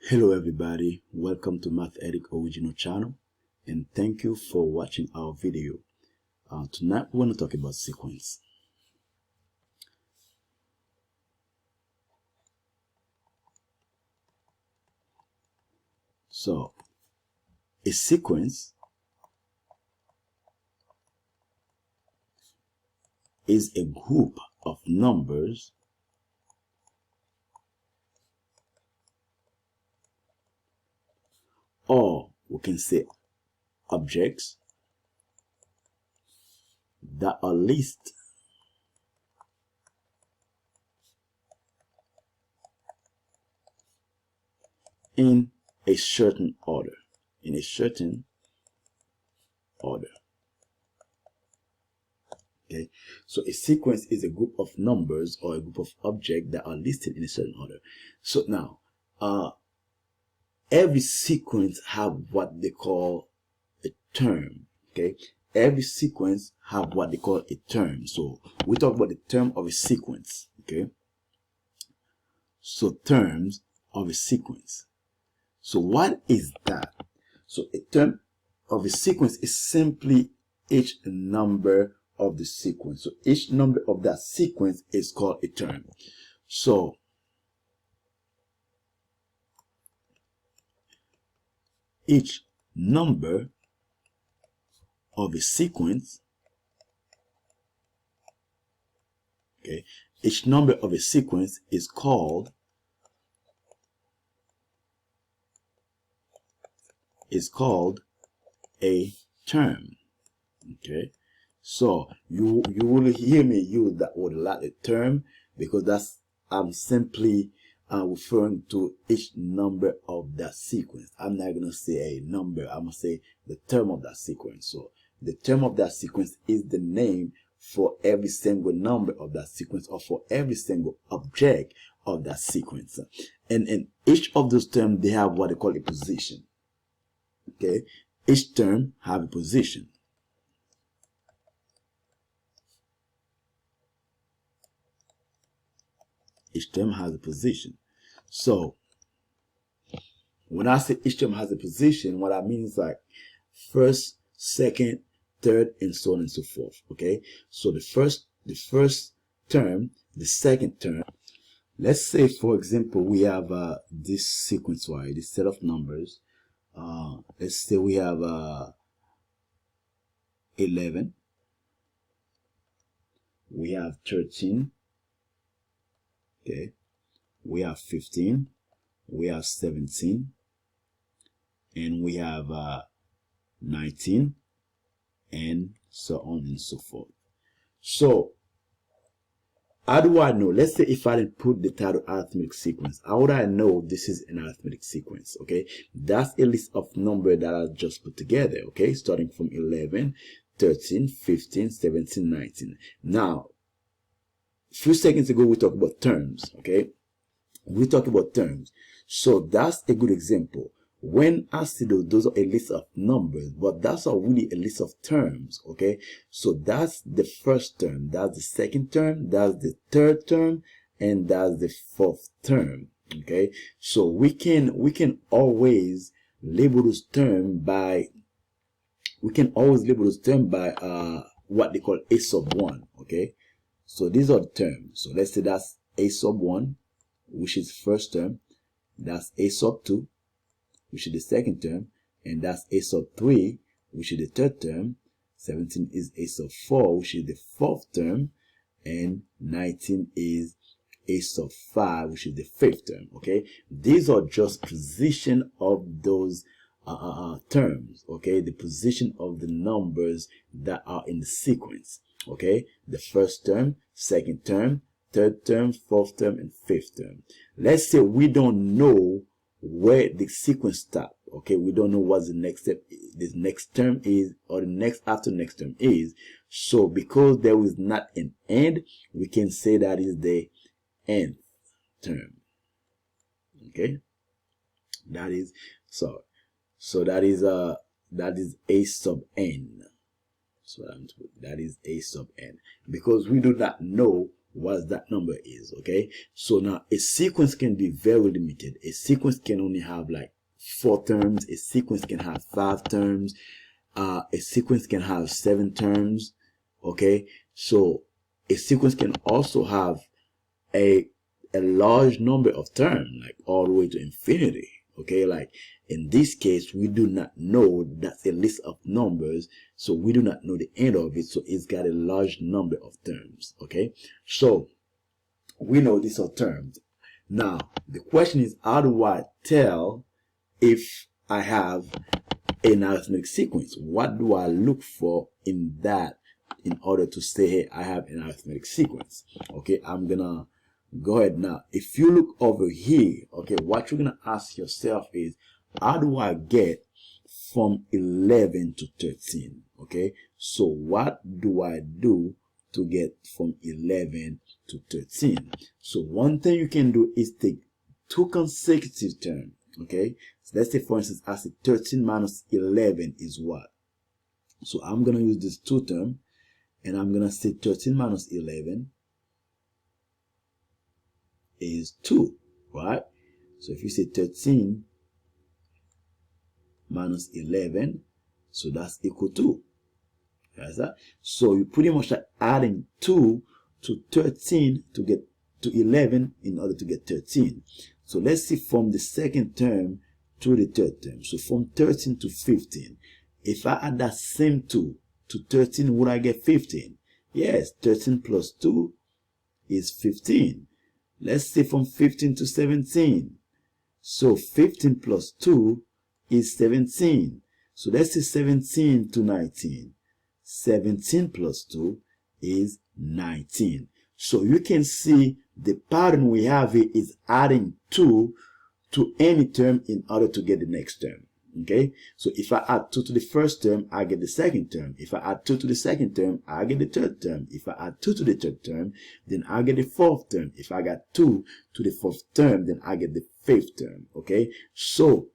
Hello everybody, welcome to Mathematic Original channel and thank you for watching our video. Tonight we want to talk about sequence. So a sequence is a group of numbers or we can say objects that are listed in a certain order. Okay, so a sequence is a group of numbers or a group of objects that are listed in a certain order. So now, every sequence have what they call a term. Okay, every sequence have what they call a term. So we talk about the term of a sequence. Okay, so terms of a sequence. So what is that? So a term of a sequence is simply each number of the sequence. So each number of that sequence is called a term. So each number of a sequence, okay, each number of a sequence is called a term. Okay, so you will hear me use that word a lot, a term, because I'm simply referring to each number of that sequence. I'm not gonna say a number, I'm gonna say the term of that sequence. So the term of that sequence is the name for every single number of that sequence or for every single object of that sequence. And each of those terms, they have what they call a position. Okay, each term have a position. Each term has a position. So when I say each term has a position, what I mean is like first, second, third, and so on and so forth. Okay, so the first term, the second term. Let's say, for example, we have this sequence, right? This set of numbers. Let's say we have 11. We have 13. Okay, we have 15, we have 17, and we have 19, and so on and so forth. So how do I know? Let's say if I didn't put the title arithmetic sequence, how would I know this is an arithmetic sequence? Okay, that's a list of numbers that I just put together. Okay, starting from 11, 13, 15, 17, 19. Now, a few seconds ago we talked about terms. Okay, we talked about terms, so that's a good example. When I say those are a list of numbers, but that's not really a list of terms. Okay, so that's the first term, that's the second term, that's the third term, and that's the fourth term. Okay, so we can always label those terms by what they call a sub 1. Okay, so these are the terms. So let's say that's a sub 1, which is first term, that's a sub 2, which is the second term, and that's a sub 3, which is the third term. 17 is a sub 4, which is the fourth term, and 19 is a sub 5, which is the fifth term. Okay, these are just position of those terms. Okay, the position of the numbers that are in the sequence. Okay, the first term, second term, third term, fourth term, and fifth term. Let's say we don't know where the sequence stops. Okay, we don't know what the next step, this next term is, or the next after next term is. So because there is not an end, we can say that is the nth term. Okay, that is so that is a sub n. So that is a sub n, because we do not know what that number is. Okay, so now a sequence can be very limited. A sequence can only have like 4 terms. A sequence can have 5 terms. A sequence can have 7 terms. Okay, so a sequence can also have a large number of terms, like all the way to infinity. Okay, like in this case, we do not know, that's a list of numbers, so we do not know the end of it, so it's got a large number of terms. Okay, so we know these are terms. Now the question is, how do I tell if I have an arithmetic sequence? What do I look for in that in order to say, hey, I have an arithmetic sequence? Okay, I'm gonna go ahead now. If you look over here, okay, what you're gonna ask yourself is, how do I get from 11 to 13? Okay, so what do I do to get from 11 to 13? So one thing you can do is take 2 consecutive terms. Okay, so let's say, for instance, I say 13 minus 11 is what? So I'm gonna use this 2 term, and I'm gonna say 13 minus 11 is 2, right? So if you say 13 minus 11, so that's equal to, that's that. So you pretty much are adding 2 to 13 to get to 11 in order to get 13. So let's see from the second term to the third term. So from 13 to 15, if I add that same 2 to 13, would I get 15? Yes, 13 plus 2 is 15. Let's say from 15 to 17. So 15 plus 2 is 17. So let's say 17 to 19. 17 plus 2 is 19. So you can see the pattern we have here is adding 2 to any term in order to get the next term. Okay, so if I add 2 to the first term, I get the second term. If I add 2 to the second term, I get the third term. If I add 2 to the third term, then I get the fourth term. If I got 2 to the fourth term, then I get the fifth term. Okay, so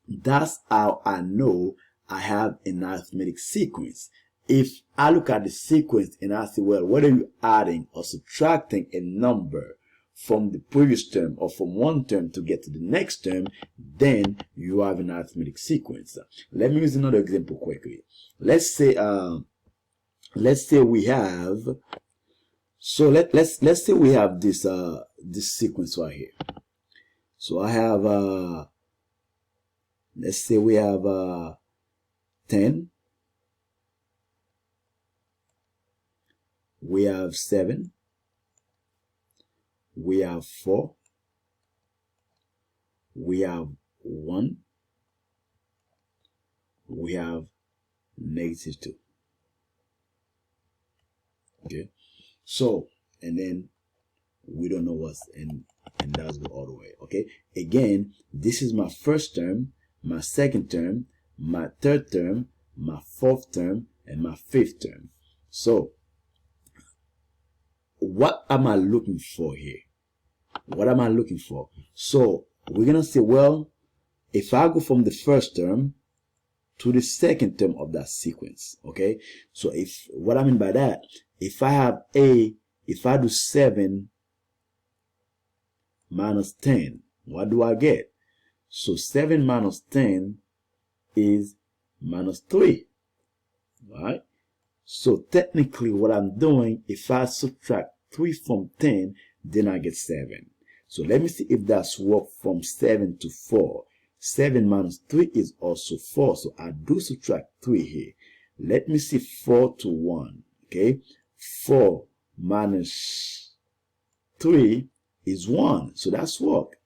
that's how I know I have an arithmetic sequence. If I look at the sequence and I say, well, whether you're adding or subtracting a number from the previous term or from one term to get to the next term, then you have an arithmetic sequence. Let me use another example quickly. Let's say we have, so let's say we have this this sequence right here. So I have let's say we have 10, we have 7, we have 4, we have 1, we have -2. Okay, so and then we don't know what's and that's go all the way. Okay, again, this is my first term, my second term, my third term, my fourth term, and my fifth term. So what am I looking for here? What am I looking for? So we're gonna say, well, if I go from the first term to the second term of that sequence, okay, so if what I mean by that, if I do 7 minus 10, what do I get? So 7 minus 10 is -3, right? So technically what I'm doing, if I subtract 3 from 10, then I get 7. So let me see if that's work from 7 to 4. 7 minus 3 is also 4, so I do subtract 3 here. Let me see 4 to 1, okay? 4 minus 3 is 1, so that's work.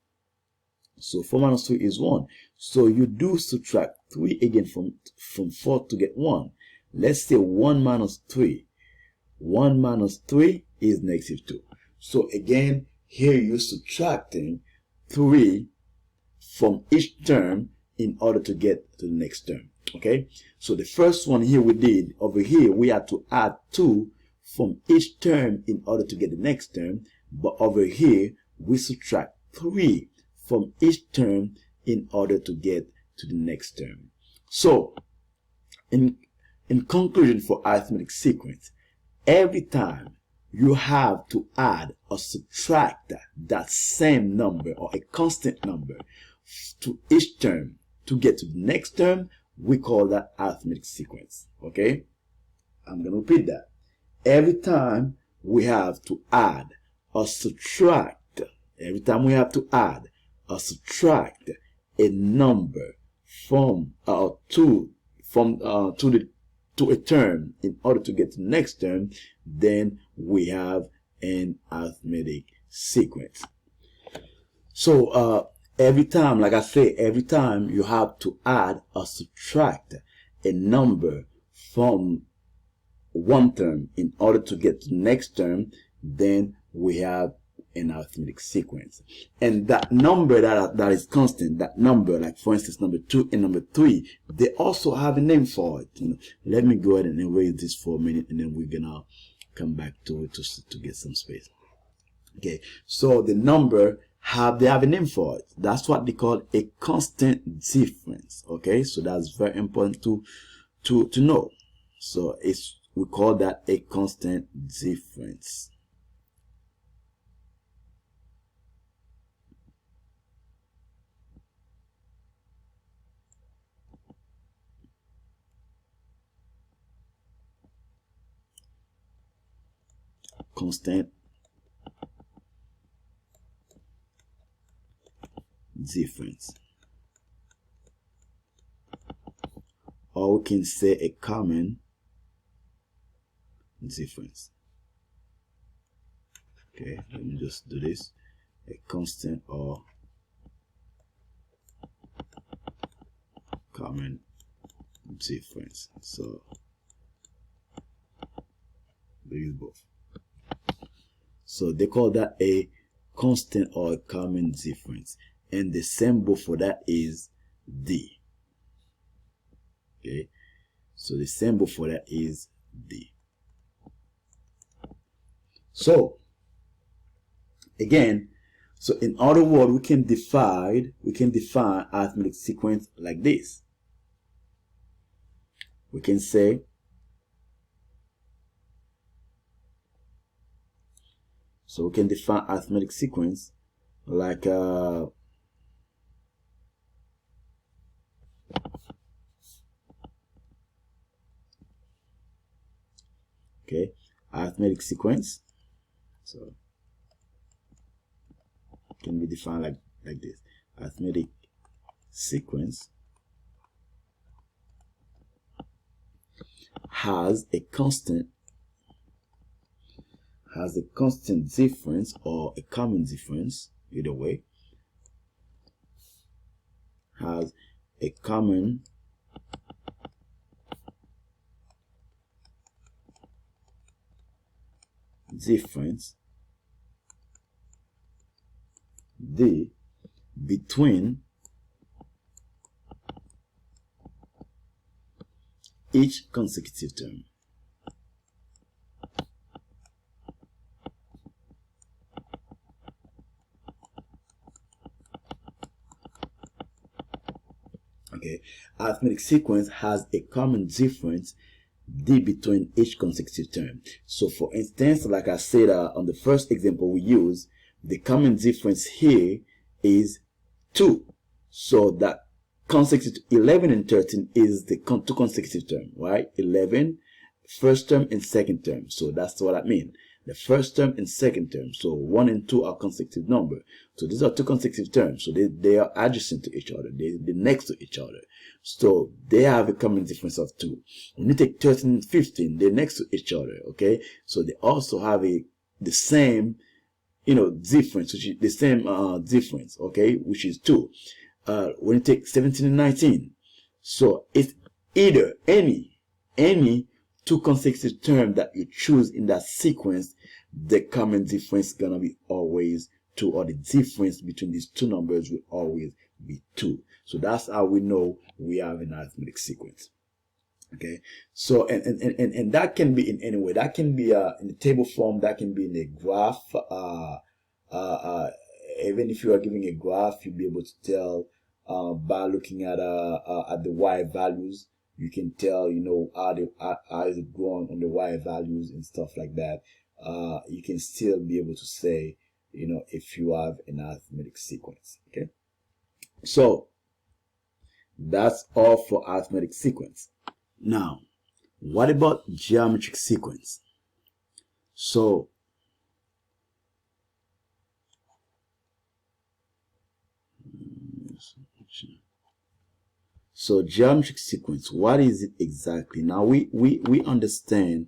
So 4 minus 3 is 1. So you do subtract 3 again from 4 to get 1. Let's say 1 minus 3. 1 minus 3 is -2. So again, here you're subtracting 3 from each term in order to get to the next term. Okay, so the first one here we did, over here we had to add 2 from each term in order to get the next term, but over here we subtract 3 from each term in order to get to the next term. So in conclusion, for arithmetic sequence, every time you have to add or subtract that same number or a constant number to each term to get to the next term, we call that arithmetic sequence. Okay, I'm going to repeat that. Every time we have to add or subtract, every time we have to add or subtract a number from to a term in order to get to the next term, then we have an arithmetic sequence. So every time, like I say, every time you have to add or subtract a number from one term in order to get to the next term, then we have an arithmetic sequence. And that number that is constant, that number, like for instance number 2 and number 3, they also have a name for it. Let me go ahead and erase this for a minute, and then we're gonna come back to it to get some space. Okay, so the number they have a name for it. That's what they call a constant difference. Okay, so that's very important to know. So we call that a constant difference. Constant difference, or we can say a common difference. Okay, let me just do this. A constant or common difference. So they use both. So they call that a constant or a common difference, and the symbol for that is D. Okay, so the symbol for that is D. So again, so in other words, we can define arithmetic sequence like this. We can say we can define arithmetic sequence like okay, arithmetic sequence, so can be defined like this. Arithmetic sequence has a constant difference or a common difference, either way, has a common difference D between each consecutive term. Okay, arithmetic sequence has a common difference D between each consecutive term. So for instance, like I said on the first example we use, the common difference here is 2. So that consecutive 11 and 13 is the two consecutive term, right? 11, first term and second term. So that's what I mean. The first term and second term. So 1 and 2 are consecutive number. So these are two consecutive terms. So they are adjacent to each other. They're next to each other. So they have a common difference of 2. When you take 13 and 15, they're next to each other. Okay. So they also have the same, difference, which is the same difference. Okay, which is 2. When you take 17 and 19, so it's either any two consecutive terms that you choose in that sequence, the common difference is gonna be always 2, or the difference between these two numbers will always be 2. So that's how we know we have an arithmetic sequence. Okay, so and that can be in any way. That can be in the table form. That can be in a graph. Even if you are giving a graph, you'll be able to tell by looking at the y values. You can tell, how is it growing on the y values and stuff like that. you can still be able to say, if you have an arithmetic sequence. Okay, so that's all for arithmetic sequence. Now, what about geometric sequence? So geometric sequence, what is it exactly? Now we understand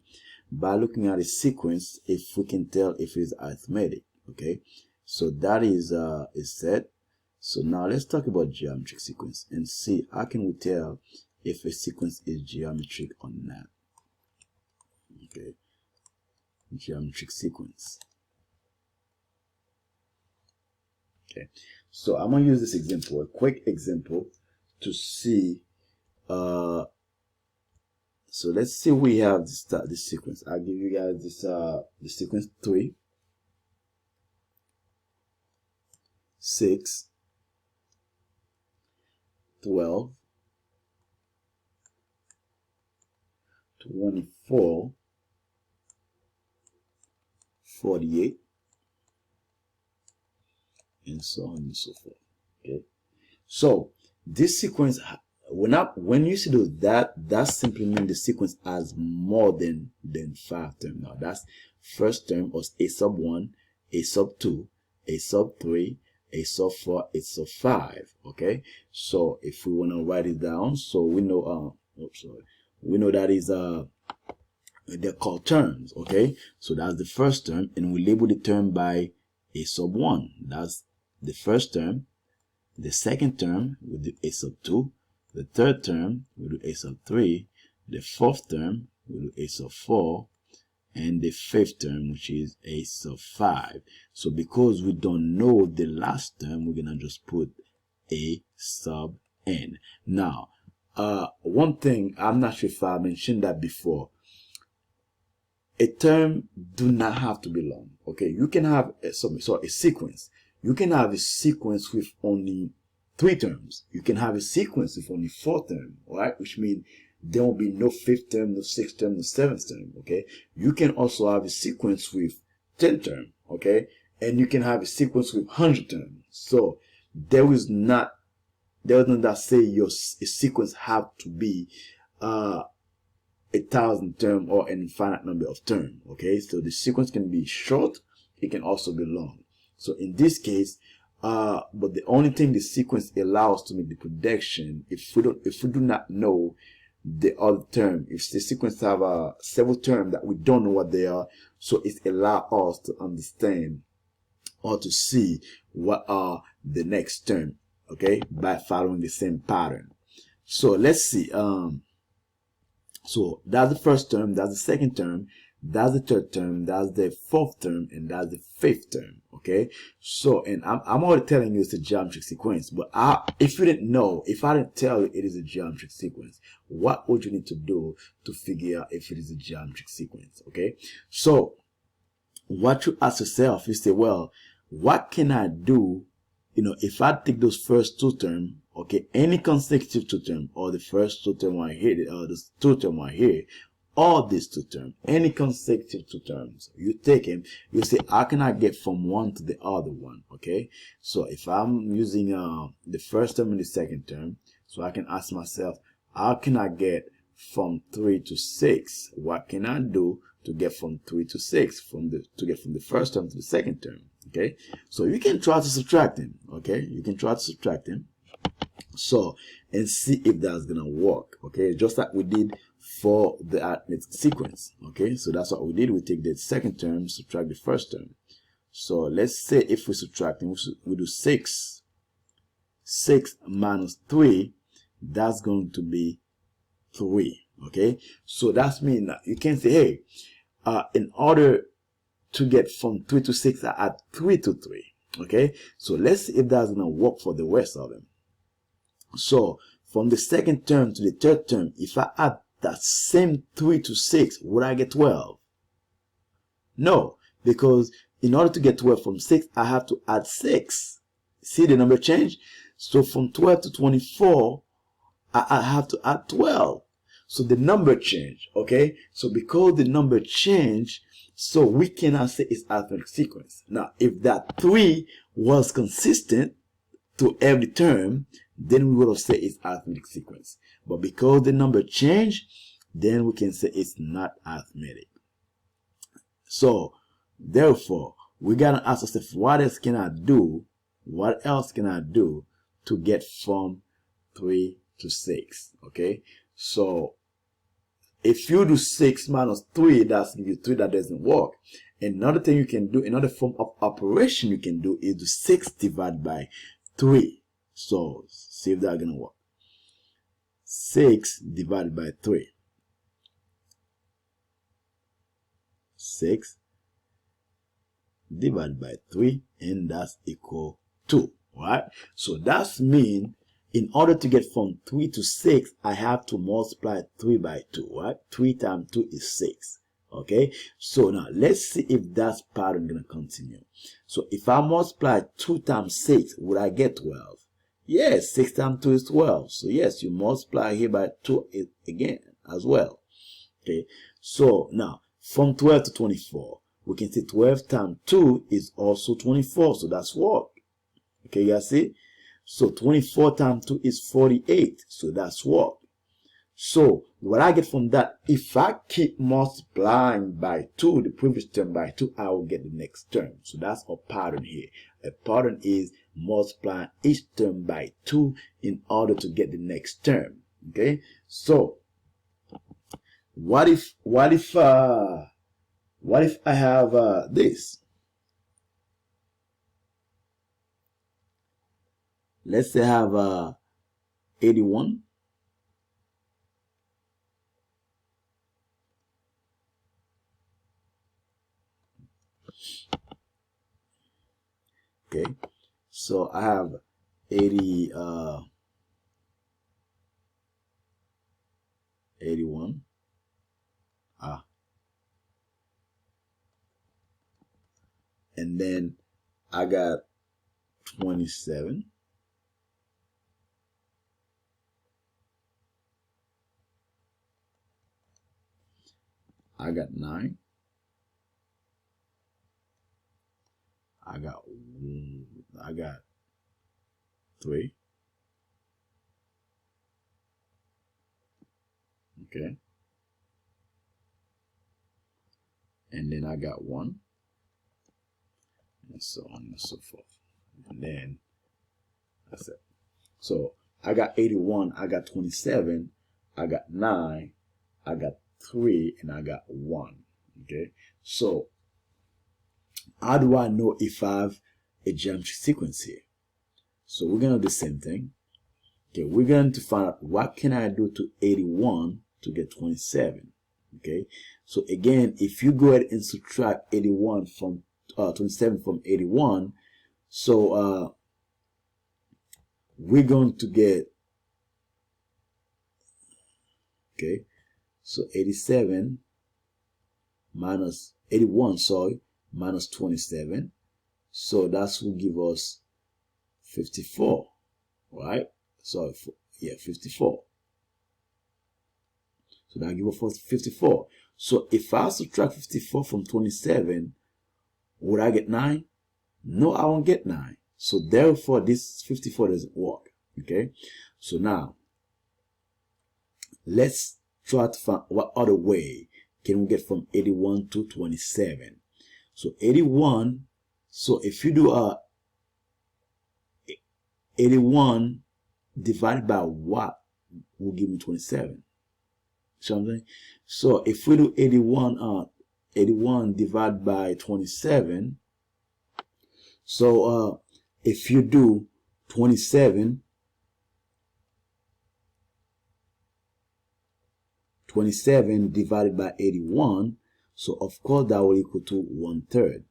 by looking at a sequence if we can tell if it is arithmetic. Okay, so that is set. So now let's talk about geometric sequence and see how can we tell if a sequence is geometric or not. Okay, geometric sequence. Okay, so I'm gonna use this example, a quick example, to see. So let's see, we have this sequence. I'll give you guys this the sequence 3, 6, 12, 24, 48, and so on and so forth. Okay, so this sequence, when you see those, that simply means the sequence has more than 5 terms. Now that's first term was a sub 1, a sub 2, a sub 3, a sub 4, a sub 5. Okay, so if we want to write it down, so we know we know that is they're called terms. Okay, so that's the first term, and we label the term by a sub 1. That's the first term. The second term we do a sub 2. The third term we do a sub 3. The fourth term we do a sub 4. And the fifth term, which is a sub 5. So because we don't know the last term, we're gonna just put a sub n. Now, one thing, I'm not sure if I mentioned that before. A term do not have to be long. Okay, you can have a sequence. You can have a sequence with only 3 terms. You can have a sequence with only 4 terms, right? Which means there will be no 5th term, no 6th term, no 7th term. Okay, you can also have a sequence with 10 terms. Okay, and you can have a sequence with 100 terms. So there is not that say a sequence have to be 1,000 term or an infinite number of terms. Okay, so the sequence can be short, it can also be long. So in this case, but the only thing the sequence allows to make the prediction, if we do not know the other term, if the sequence have several terms that we don't know what they are, so it allows us to understand or to see what are the next term. Okay, by following the same pattern. So let's see. So that's the first term, that's the second term, that's the third term, that's the fourth term, and that's the fifth term. Okay, so and I'm already telling you it's a geometric sequence, but if you didn't know, if I didn't tell you it is a geometric sequence, what would you need to do to figure out if it is a geometric sequence? Okay, so what you ask yourself, you say, well, what can I do? If I take those first 2 terms, okay, any consecutive 2 terms, or the first 2 terms right here, or the 2 terms right here, or these 2 terms, any consecutive 2 terms, you take them, you say, how can I get from one to the other one? Okay, so if I'm using the first term and the second term, so I can ask myself, how can I get from 3 to 6? What can I do to get from 3 to 6, to get from the first term to the second term? Okay, so you can try to subtract them. Okay, you can try to subtract them, so and see if that's gonna work. Okay, just like we did for the arithmetic sequence. Okay, so that's what we did. We take the second term, subtract the first term. So let's say if we subtract them, we do 6 minus 3, that's going to be 3. Okay, so that means that you can say, hey, in order to get from 3 to 6, I add 3 to 3. Okay, so let's see if that's gonna work for the rest of them. So from the second term to the third term, if I add that same 3 to 6, would I get 12? No, because in order to get 12 from 6, I have to add 6. See the number change? So from 12 to 24, I have to add 12. So the number change. Okay, so because the number change, So we cannot say it's arithmetic sequence. Now, if that 3 was consistent to every term, then we would have said it's arithmetic sequence. But because the number changed, then we can say it's not arithmetic. So, therefore, we gotta ask ourselves, what else can I do? What else can I do to get from 3 to 6? Okay, so if you do 6 minus 3, that's give you 3. That doesn't work. Another thing you can do, another form of operation you can do is do 6 divided by 3. So see if that's gonna work. 6 divided by 3. 6 divided by 3, and that's equal to, right? So that's mean in order to get from 3 to 6, I have to multiply 3 by 2, right? 3 times 2 is 6. Okay, so now let's see if that pattern gonna continue. So if I multiply 2 times 6, would I get 12? Yes, 6 times 2 is 12. So yes, you multiply here by 2 again as well. Okay, so now from 12 to 24, we can see 12 times 2 is also 24. So that's what. Okay, you guys see? So 24 times 2 is 48. So that's what. So what I get from that, if I keep multiplying by 2, the previous term by 2, I will get the next term. So that's a pattern here. A pattern is multiplying each term by 2 in order to get the next term. Okay. So what if I have this? Let's say I have 81. Okay, so I have 81. And then I got 27. I got 9. I got 3. Okay. And then I got 1. And so on and so forth. And then that's it. So I got 81, I got 27, I got 9, I got 3, and I got 1. Okay. So how do I know if I have a geometry sequence here? So we're gonna do the same thing. Okay, we're going to find out what can I do to 81 to get 27. Okay, so again, if you go ahead and subtract 81 from 27 from 81, so we're going to get, okay, so 87 minus 81, sorry, minus 27, so that's will give us 54, right? So yeah, 54. So that gives us 54. So if I subtract 54 from 27, would I get 9? No, I won't get 9. So therefore, this 54 doesn't work. Okay. So now, let's try to find what other way can we get from 81 to 27. So 81. So if you do 81 divided by what will give me 27. Something. So if we do 81 divided by 27. So if you do 27 divided by 81, so of course that will equal to 1/3.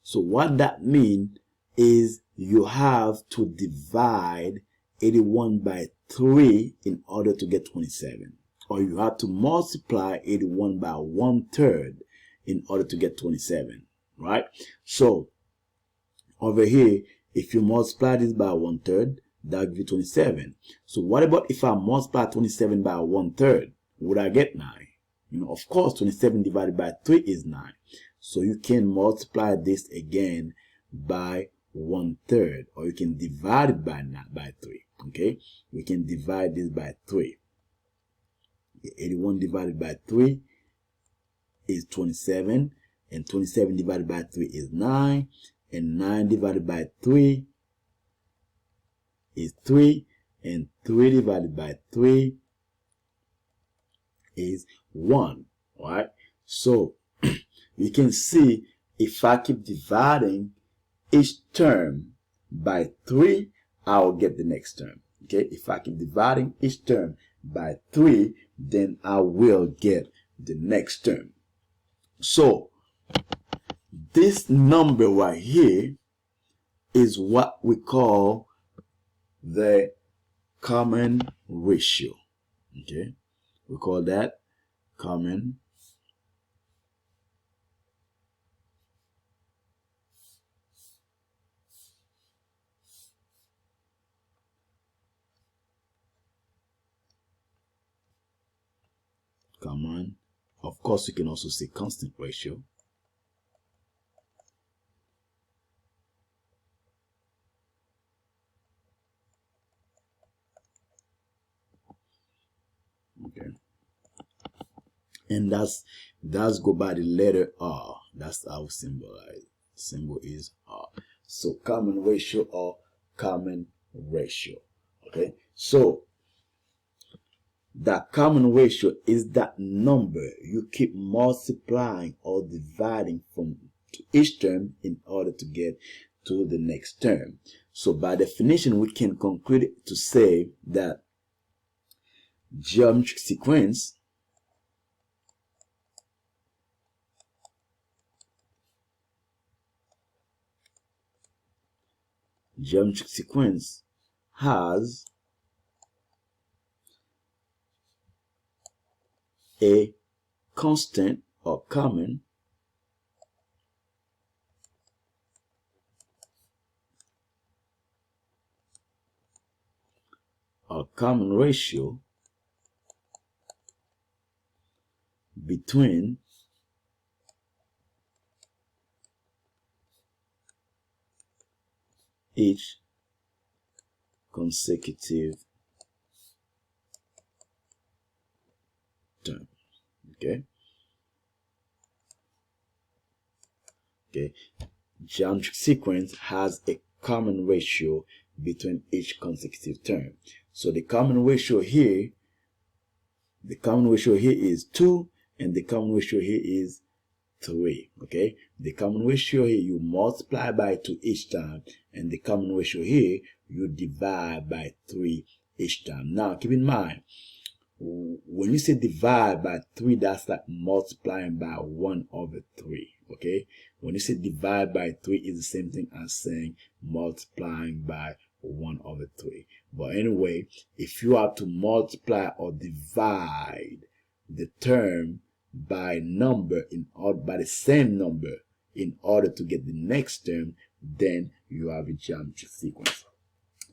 So what that means is you have to divide 81 by 3 in order to get 27. Or you have to multiply 81 by 1/3 in order to get 27. Right? So over here, if you multiply this by 1/3, that gives you 27. So what about if I multiply 27 by 1/3? Would I get 9? You know, of course, 27 divided by 3 is 9. So you can multiply this again by 1/3, or you can divide it by 3. Okay, we can divide this by 3. 81 divided by 3 is 27, and 27 divided by 3 is 9, and 9 divided by 3 is 3, and 3 divided by 3 is 1. All right, so you can see if I keep dividing each term by 3, I will get the next term. Okay, if I keep dividing each term by 3, then I will get the next term. So this number right here is what we call the common ratio. Okay, we call that common common. Of course, you can also say constant ratio. Okay, and that's go by the letter R. That's our symbolize. Symbol is R. So common ratio or common ratio. Okay, so that common ratio is that number you keep multiplying or dividing from to each term in order to get to the next term. So by definition, we can conclude it to say that geometric sequence has a constant or common ratio between each consecutive term. Okay, geometric sequence has a common ratio between each consecutive term. So the common ratio here is 2, and the common ratio here is 3. Okay, the common ratio here you multiply by 2 each time, and the common ratio here you divide by 3 each time. Now keep in mind, when you say divide by 3, that's like multiplying by 1/3. Okay, when you say divide by 3, it's the same thing as saying multiplying by 1/3. But anyway, if you have to multiply or divide the term by the same number in order to get the next term, then you have a geometric sequence.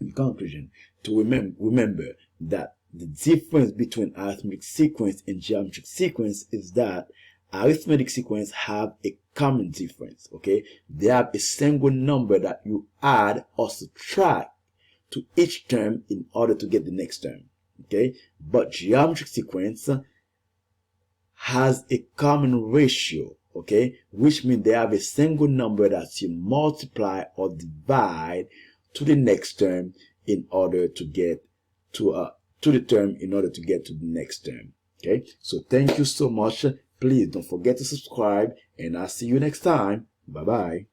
In conclusion, to remember that the difference between arithmetic sequence and geometric sequence is that arithmetic sequence have a common difference. Okay, they have a single number that you add or subtract to each term in order to get the next term. Okay, but geometric sequence has a common ratio. Okay, which means they have a single number that you multiply or divide to the next term in order to get to the term in order to get to the next term. Okay, so thank you so much. Please don't forget to subscribe, and I'll see you next time. Bye bye.